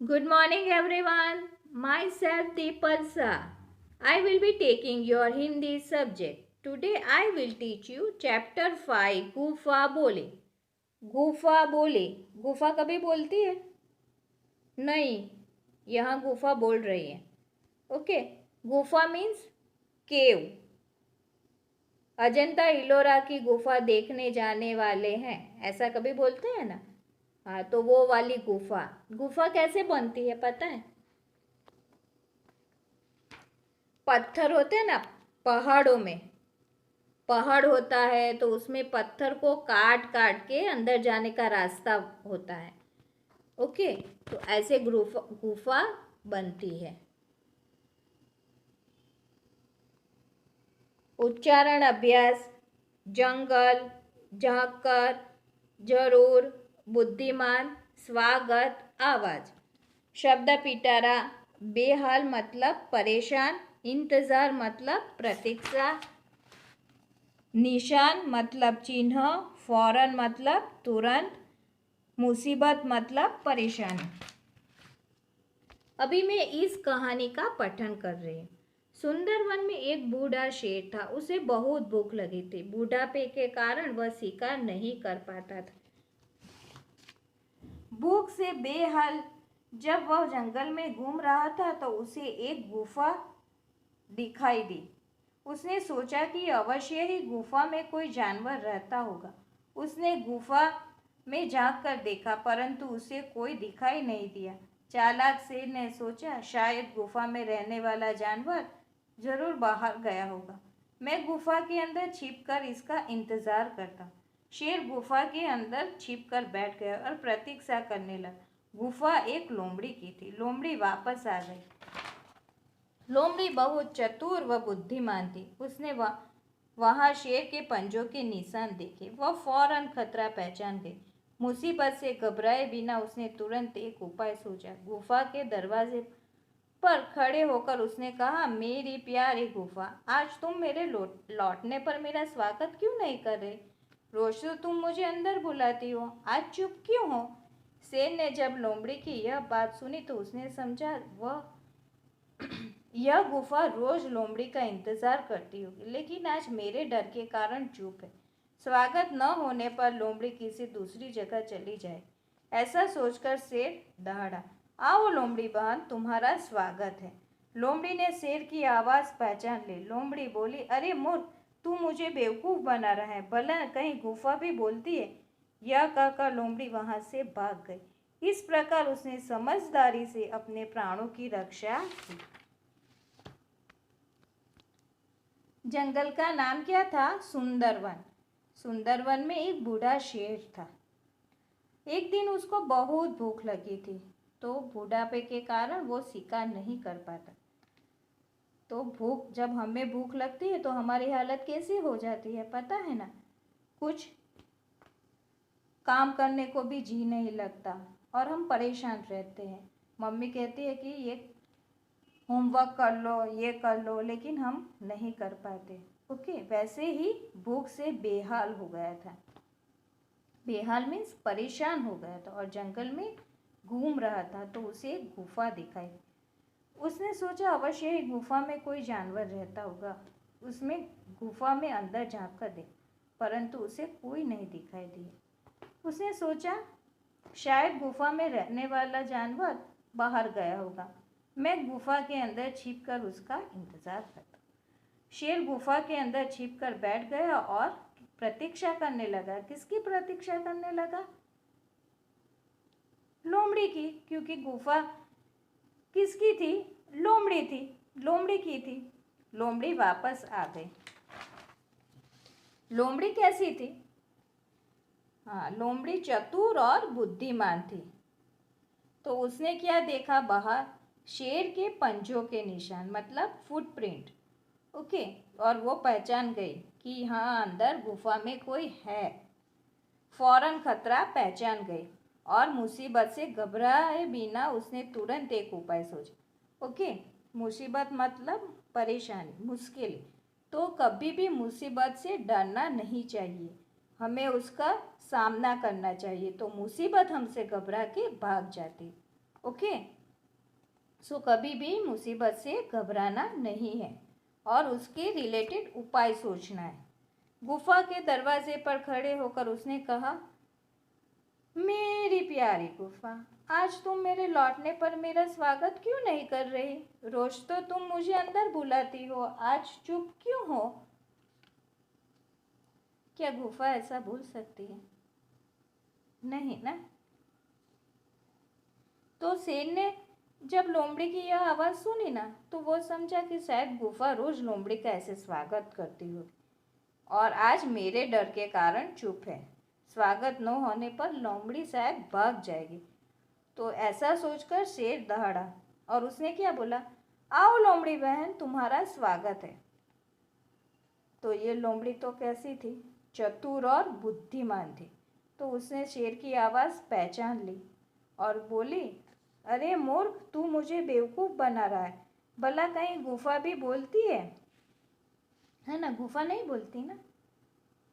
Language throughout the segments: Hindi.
Good morning, everyone. Myself Deepal Shah. I will be taking your Hindi subject. Today I will teach you chapter 5 गुफा बोले. गुफा बोले. गुफा कभी बोलती है? नहीं. यहाँ गुफा बोल रही है. ओके. गुफा मीन्स केव. अजंता इलोरा की गुफा देखने जाने वाले हैं, ऐसा कभी बोलते हैं ना. हाँ, तो वो वाली गुफा. गुफा कैसे बनती है पता है? पत्थर होते हैं ना, पहाड़ों में पहाड़ होता है तो उसमें पत्थर को काट काट के अंदर जाने का रास्ता होता है. ओके. तो ऐसे गुफा गुफा बनती है. उच्चारण अभ्यास. जंगल, झांककर, जरूर, बुद्धिमान, स्वागत, आवाज. शब्द पिटारा. बेहाल मतलब परेशान. इंतजार मतलब प्रतीक्षा. निशान मतलब चिन्ह. फौरन मतलब तुरंत. मुसीबत मतलब परेशानी. अभी मैं इस कहानी का पठन कर रही हूँ. सुंदरवन में एक बूढ़ा शेर था. उसे बहुत भूख लगी थी. बुढ़ापे के कारण वह शिकार नहीं कर पाता था. भूख से बेहाल जब वह जंगल में घूम रहा था तो उसे एक गुफा दिखाई दी. उसने सोचा कि अवश्य ही गुफा में कोई जानवर रहता होगा. उसने गुफा में झांक कर देखा परंतु उसे कोई दिखाई नहीं दिया. चालाक शेर ने सोचा शायद गुफा में रहने वाला जानवर जरूर बाहर गया होगा. मैं गुफा के अंदर छिपकर इसका इंतजार करता हूँ. शेर गुफा के अंदर छिपकर बैठ गया और प्रतीक्षा करने लगा. गुफा एक लोमड़ी की थी. लोमड़ी वापस आ गई. लोमड़ी बहुत चतुर व बुद्धिमान थी. उसने वहां शेर के पंजों के निशान देखे. वह फौरन खतरा पहचान गई. मुसीबत से घबराए बिना उसने तुरंत एक उपाय सोचा. गुफा के दरवाजे पर खड़े होकर उसने कहा, मेरी प्यारी गुफा, आज तुम मेरे लौटने पर मेरा स्वागत क्यों नहीं कर रहे? रोज तो तुम मुझे अंदर बुलाती हो, आज चुप क्यों हो? शेर ने जब लोमड़ी की यह बात सुनी तो उसने समझा वह यह गुफा रोज लोमड़ी का इंतजार करती होगी, लेकिन आज मेरे डर के कारण चुप है. स्वागत न होने पर लोमड़ी किसी दूसरी जगह चली जाए, ऐसा सोचकर शेर दहाड़ा. आओ लोमड़ी बहन, तुम्हारा स्वागत है. लोमड़ी ने शेर की आवाज पहचान ली. लोमड़ी बोली, अरे मूर्ख, तू मुझे बेवकूफ बना रहा है. भला कहीं गुफा भी बोलती है? यह कहकर लोमड़ी वहां से भाग गई. इस प्रकार उसने समझदारी से अपने प्राणों की रक्षा की. जंगल का नाम क्या था? सुंदरवन. सुंदरवन में एक बूढ़ा शेर था. एक दिन उसको बहुत भूख लगी थी, तो बुढ़ापे के कारण वो शिकार नहीं कर पाता. तो जब हमें भूख लगती है तो हमारी हालत कैसी हो जाती है पता है ना? कुछ काम करने को भी जी नहीं लगता और हम परेशान रहते हैं. मम्मी कहती है कि ये होमवर्क कर लो, ये कर लो, लेकिन हम नहीं कर पाते. ओके. वैसे ही भूख से बेहाल हो गया था. बेहाल मीन्स परेशान हो गया था और जंगल में घूम रहा था तो उसे एक गुफा दिखाई. उसने सोचा अवश्य ही गुफा में कोई जानवर रहता होगा. उसमें गुफा में अंदर झांक कर देख, परंतु उसे कोई नहीं दिखाई दिया. उसने सोचा शायद गुफा में रहने वाला जानवर बाहर गया होगा. मैं गुफा के अंदर छिपकर उसका इंतजार करता. शेर गुफा के अंदर छिपकर बैठ गया और प्रतीक्षा करने लगा. किसकी प्रतीक्षा करने लगा? लोमड़ी की. क्योंकि गुफा किसकी थी? लोमड़ी थी. लोमड़ी की थी. लोमड़ी वापस आ गई. लोमड़ी कैसी थी? हाँ, लोमड़ी चतुर और बुद्धिमान थी. तो उसने क्या देखा बाहर? शेर के पंजों के निशान मतलब फुटप्रिंट. ओके. और वो पहचान गई कि हाँ, अंदर गुफा में कोई है. फौरन खतरा पहचान गई और मुसीबत से घबराए बिना उसने तुरंत एक उपाय सोचा. ओके. मुसीबत मतलब परेशानी, मुश्किल. तो कभी भी मुसीबत से डरना नहीं चाहिए, हमें उसका सामना करना चाहिए. तो मुसीबत हमसे घबरा के भाग जाती. ओके। सो कभी भी मुसीबत से घबराना नहीं है और उसके रिलेटेड उपाय सोचना है। गुफा के दरवाजे पर खड़े होकर उसने कहा, मेरी प्यारी गुफा, आज तुम मेरे लौटने पर मेरा स्वागत क्यों नहीं कर रही? रोज तो तुम मुझे अंदर बुलाती हो, आज चुप क्यों हो? क्या गुफा ऐसा भूल सकती है? नहीं ना। तो शेर ने जब लोमड़ी की यह आवाज़ सुनी ना, तो वो समझा कि शायद गुफा रोज लोमड़ी का ऐसे स्वागत करती हो और आज मेरे डर के कारण चुप है। स्वागत न होने पर लोमड़ी शायद भाग जाएगी। तो ऐसा सोचकर शेर दहाड़ा और उसने क्या बोला, आओ लोमड़ी बहन, तुम्हारा स्वागत है। तो ये लोमड़ी तो कैसी थी? चतुर और बुद्धिमान थी। तो उसने शेर की आवाज़ पहचान ली और बोली, अरे मूर्ख, तू मुझे बेवकूफ़ बना रहा है। भला कहीं गुफा भी बोलती है ना? गुफा नहीं बोलती ना।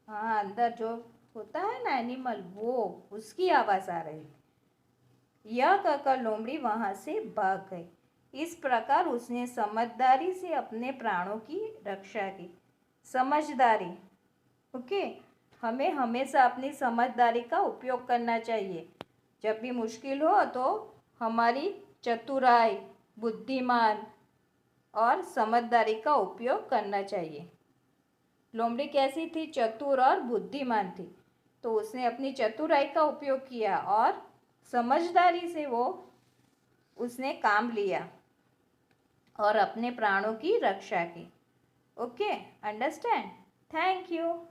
हाँ, अंदर जो होता है ना एनिमल, वो उसकी आवाज़ आ रही। यह कहकर लोमड़ी वहाँ से भाग गई। इस प्रकार उसने समझदारी से अपने प्राणों की रक्षा की। समझदारी, ओके। हमें हमेशा अपनी समझदारी का उपयोग करना चाहिए। जब भी मुश्किल हो तो हमारी चतुराई, बुद्धिमान और समझदारी का उपयोग करना चाहिए। लोमड़ी कैसी थी? चतुर और बुद्धिमान थी। तो उसने अपनी चतुराई का उपयोग किया और समझदारी से उसने काम लिया और अपने प्राणों की रक्षा की। Okay, understand? Thank you.